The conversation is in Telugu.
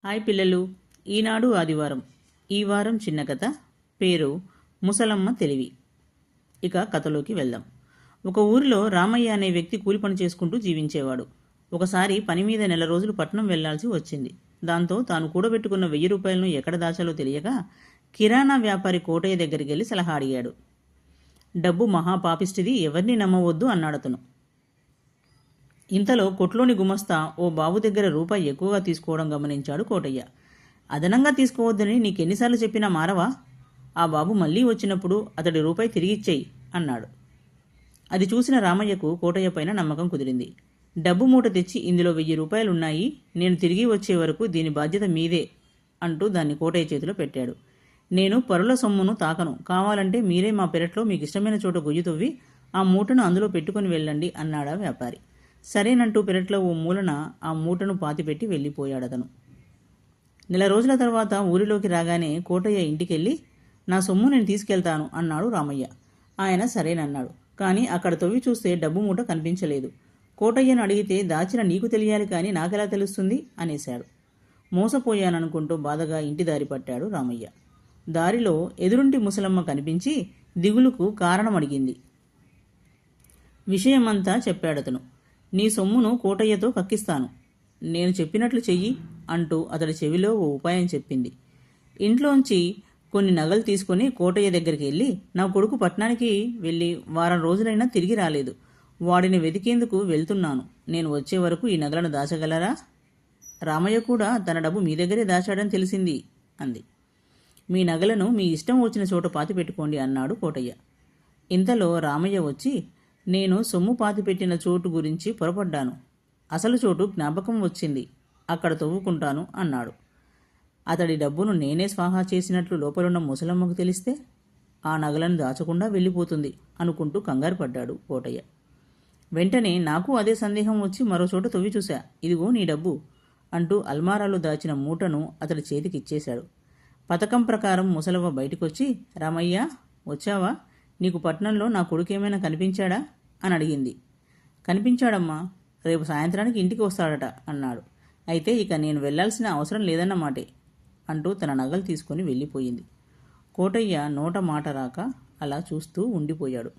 హాయ్ పిల్లలు, ఈనాడు ఆదివారం. ఈ వారం చిన్న కథ. పేరు ముసలమ్మ తెలివి. ఇక కథలోకి వెళ్దాం. ఒక ఊరిలో రామయ్య అనే వ్యక్తి కూలి పని చేసుకుంటూ జీవించేవాడు. ఒకసారి పని మీద నెల రోజులు పట్నం వెళ్లాల్సి వచ్చింది. దాంతో తాను కూడబెట్టుకున్న 1000 రూపాయలను ఎక్కడ దాచాలో తెలియక కిరాణా వ్యాపారి కోటయ్య దగ్గరికి వెళ్లి సలహా అడిగాడు. డబ్బు మహాపాపిష్టిది, ఎవరిని నమ్మవద్దు అన్నాడతను. ఇంతలో కొట్లోని గుమస్తా ఓ బాబు దగ్గర రూపాయి ఎక్కువగా తీసుకోవడం గమనించాడు కోటయ్య. అదనంగా తీసుకోవద్దని నీకెన్నిసార్లు చెప్పినా మారవా? ఆ బాబు మళ్ళీ వచ్చినప్పుడు అతడి రూపాయి తిరిగిచ్చేయి అన్నాడు. అది చూసిన రామయ్యకు కోటయ్య పైన నమ్మకం కుదిరింది. డబ్బు మూట తెచ్చి ఇందులో 1000 రూపాయలున్నాయి, నేను తిరిగి వచ్చే వరకు దీని బాధ్యత మీదే అంటూ దాన్ని కోటయ్య చేతిలో పెట్టాడు. నేను పరుల సొమ్మును తాకను, కావాలంటే మీరే మా పెరట్లో మీకు ఇష్టమైన చోట గొయ్యి తవ్వి ఆ మూటను అందులో పెట్టుకుని వెళ్ళండి అన్నాడా వ్యాపారి. సరేనంటూ పెరట్లో ఓ మూలన ఆ మూటను పాతిపెట్టి వెళ్ళిపోయాడతను. నెల రోజుల తర్వాత ఊరిలోకి రాగానే కోటయ్య ఇంటికెళ్ళి నా సొమ్ము నేను తీసుకెళ్తాను అన్నాడు రామయ్య. ఆయన సరేనన్నాడు. కానీ అక్కడ తవ్వి చూస్తే డబ్బు మూట కనిపించలేదు. కోటయ్యను అడిగితే దాచిన నీకు తెలియాలి కానీ నాకెలా తెలుస్తుంది అనేశాడు. మోసపోయాననుకుంటూ బాధగా ఇంటి దారి పట్టాడు రామయ్య. దారిలో ఎదురుంటి ముసలమ్మ కనిపించి దిగులుకు కారణం అడిగింది. విషయమంతా చెప్పాడతను. నీ సొమ్మును కోటయ్యతో కక్కిస్తాను, నేను చెప్పినట్లు చెయ్యి అంటూ అతడి చెవిలో ఓ ఉపాయం చెప్పింది. ఇంట్లోంచి కొన్ని నగలు తీసుకుని కోటయ్య దగ్గరికి వెళ్ళి, నా కొడుకు పట్నానికి వెళ్ళి వారం రోజులైనా తిరిగి రాలేదు, వాడిని వెతికేందుకు వెళ్తున్నాను, నేను వచ్చే వరకు ఈ నగలను దాచగలరా? రామయ్య కూడా తన డబ్బు మీ దగ్గరే దాచాడని తెలిసింది అంది. మీ నగలను మీ ఇష్టం వచ్చిన చోట పాతిపెట్టుకోండి అన్నాడు కోటయ్య. ఇంతలో రామయ్య వచ్చి, నేను సొమ్ము పాతిపెట్టిన చోటు గురించి పొరపడ్డాను, అసలు చోటు జ్ఞాపకం వచ్చింది, అక్కడ తవ్వుకుంటాను అన్నాడు. అతడి డబ్బును నేనే స్వాహా చేసినట్లు లోపలున్న ముసలమ్మకు తెలిస్తే ఆ నగలను దాచకుండా వెళ్ళిపోతుంది అనుకుంటూ కంగారు పడ్డాడు కోటయ్య. వెంటనే నాకు అదే సందేహం వచ్చి మరో చోట తవ్వి చూశా, ఇదిగో నీ డబ్బు అంటూ అల్మారాలో దాచిన మూటను అతడి చేతికిచ్చేశాడు. పథకం ప్రకారం ముసలవ్వ బయటకొచ్చి, రామయ్య వచ్చావా, నీకు పట్నంలో నా కొడుకేమైనా కనిపించాడా అని అడిగింది. కనిపించాడమ్మా, రేపు సాయంత్రానికి ఇంటికి వస్తాడట అన్నాడు. అయితే ఇక నేను వెళ్లాల్సిన అవసరం లేదన్నమాటే అంటూ తన నగలు తీసుకుని వెళ్ళిపోయింది. కోటయ్య నోట మాట రాక అలా చూస్తూ ఉండిపోయాడు.